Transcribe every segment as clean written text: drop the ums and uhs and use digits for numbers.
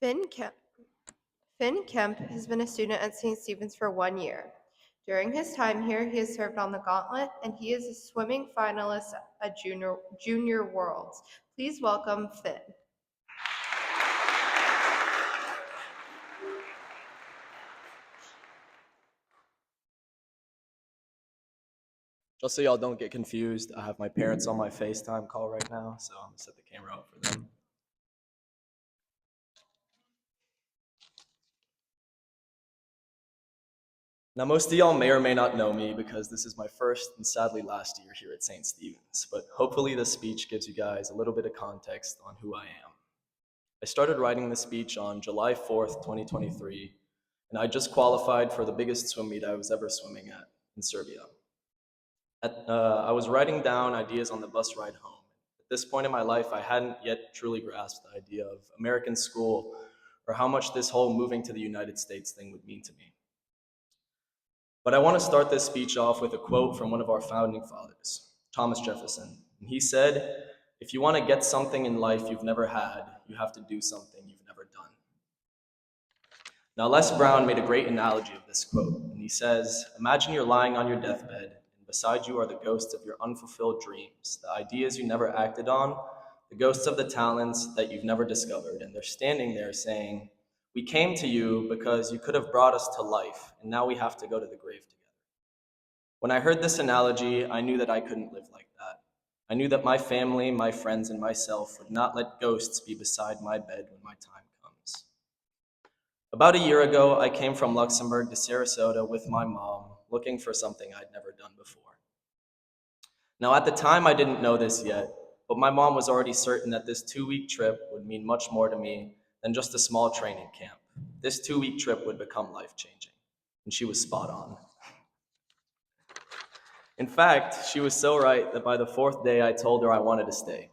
Finn Kemp. Finn Kemp has been a student at St. Stephen's for 1 year. During his time here, he has served on the gauntlet and he is a swimming finalist at Junior Worlds. Please welcome Finn. Just so y'all don't get confused, I have my parents on my FaceTime call right now, so I'm gonna set the camera up for them. Now, most of y'all may or may not know me because this is my first and sadly last year here at St. Stephen's, but hopefully this speech gives you guys a little bit of context on who I am. I started writing this speech on July 4th, 2023, and I just qualified for the biggest swim meet I was ever swimming at in Serbia. I was writing down ideas on the bus ride home. At this point in my life, I hadn't yet truly grasped the idea of American school or how much this whole moving to the United States thing would mean to me. But I want to start this speech off with a quote from one of our founding fathers, Thomas Jefferson. And he said, "If you want to get something in life you've never had, you have to do something you've never done." Now, Les Brown made a great analogy of this quote, and he says, "Imagine you're lying on your deathbed, and beside you are the ghosts of your unfulfilled dreams, the ideas you never acted on, the ghosts of the talents that you've never discovered, and they're standing there saying, 'We came to you because you could have brought us to life, and now we have to go to the grave together.'" When I heard this analogy, I knew that I couldn't live like that. I knew that my family, my friends, and myself would not let ghosts be beside my bed when my time comes. About a year ago, I came from Luxembourg to Sarasota with my mom, looking for something I'd never done before. Now, at the time, I didn't know this yet, but my mom was already certain that this 2-week trip would mean much more to me than just a small training camp. This 2-week trip would become life-changing, and she was spot on. In fact, she was so right that by the 4th day, I told her I wanted to stay.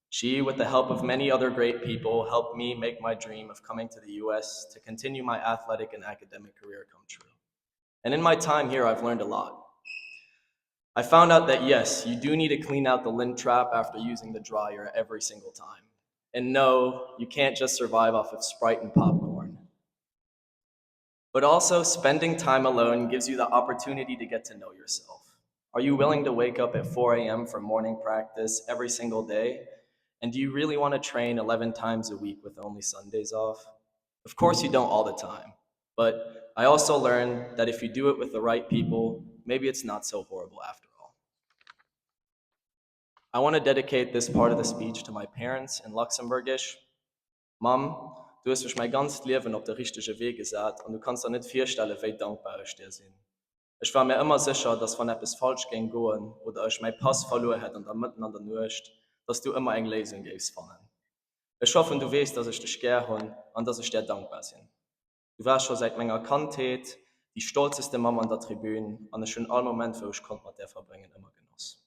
She, with the help of many other great people, helped me make my dream of coming to the US to continue my athletic and academic career come true. And in my time here, I've learned a lot. I found out that yes, you do need to clean out the lint trap after using the dryer every single time. And no, you can't just survive off of Sprite and popcorn. But also, spending time alone gives you the opportunity to get to know yourself. Are you willing to wake up at 4 a.m. for morning practice every single day? And do you really want to train 11 times a week with only Sundays off? Of course, you don't all the time. But I also learned that if you do it with the right people, maybe it's not so horrible after all. I want to dedicate this part of the speech to my parents in Luxembourgish. Mom, du hast mich mein ganzes Leben auf den richtigen Weg gesagt und du kannst dir nicht vorstellen, wie dankbar ich dir bin. Ich war mir immer sicher, dass wenn etwas falsch ging gehen oder ich meinen Pass verloren hätte und dann mitten an der Nacht, dass du immer eine Lösung gibst von. Ich hoffe, du weißt, dass ich dich gerne habe und dass ich dir dankbar bin. Du warst schon seit meiner Kindheit die stolzeste Mama an der Tribüne und ich habe alle Momente, wo ich konnte mit dir verbringen, immer genossen.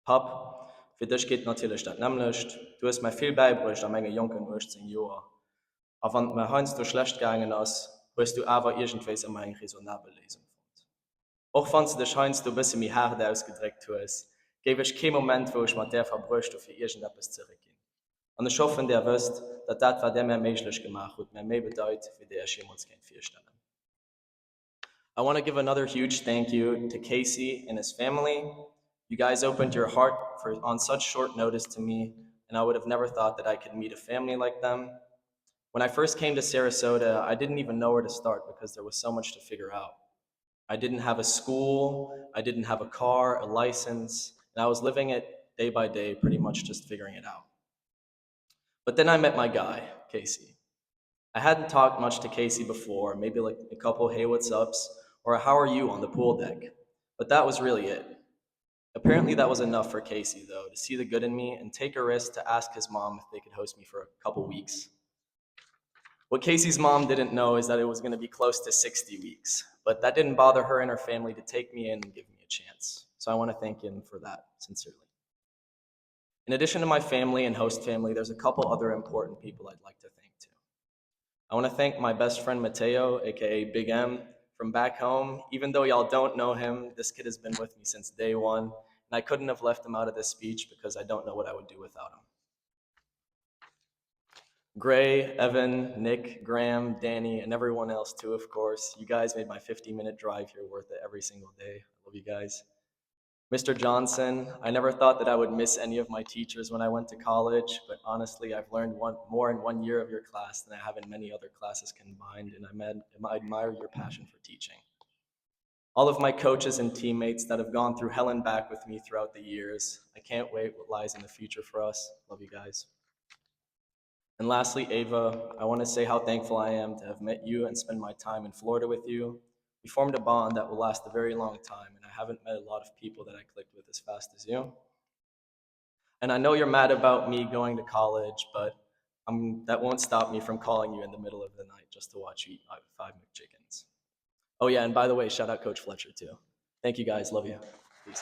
Pap, für dich geht natürlich das nämlich. Du hast mir viel beigebracht an meine jungen 18 Jahren. Aber wenn mir Heinz du schlecht gegangen ist, wirst du aber irgendwas immer eine raisonable Lösung finden. Auch wenn du dich Heinz du ein bisschen mehr hart ausgedrückt hast, gebe ich keinen Moment, wo ich mit dir verbrüchte, für irgendetwas zurückgehen. Und ich hoffe, der wisst, dass das, was der mir möglich gemacht hat, mir mehr bedeutet, wie der ich jemals kein vorstellen. I want to give another huge thank you to Casey and his family. You guys opened your heart on such short notice to me, and I would have never thought that I could meet a family like them. When I first came to Sarasota, I didn't even know where to start because there was so much to figure out. I didn't have a school, I didn't have a car, a license, and I was living it day by day, pretty much just figuring it out. But then I met my guy, Casey. I hadn't talked much to Casey before, maybe like a couple hey what's ups or a how are you on the pool deck. But that was really it. Apparently that was enough for Casey though, to see the good in me and take a risk to ask his mom if they could host me for a couple weeks. What Casey's mom didn't know is that it was going to be close to 60 weeks, but that didn't bother her and her family to take me in and give me a chance. So I want to thank him for that sincerely. In addition to my family and host family, there's a couple other important people I'd like to thank too. I want to thank my best friend Mateo, aka Big M, from back home. Even though y'all don't know him, this kid has been with me since day one, and I couldn't have left him out of this speech because I don't know what I would do without him. Gray, Evan, Nick, Graham, Danny, and everyone else too, of course. You guys made my 50-minute drive here worth it every single day. I love you guys. Mr. Johnson, I never thought that I would miss any of my teachers when I went to college, but honestly, I've learned more in 1 year of your class than I have in many other classes combined, and I admire your passion for teaching. All of my coaches and teammates that have gone through hell and back with me throughout the years, I can't wait what lies in the future for us. Love you guys. And lastly, Ava, I want to say how thankful I am to have met you and spend my time in Florida with you. We formed a bond that will last a very long time, and I haven't met a lot of people that I clicked with as fast as you. And I know you're mad about me going to college, but that won't stop me from calling you in the middle of the night just to watch you eat 5 McChickens. Oh yeah, and by the way, shout out Coach Fletcher too. Thank you guys, love you. Peace.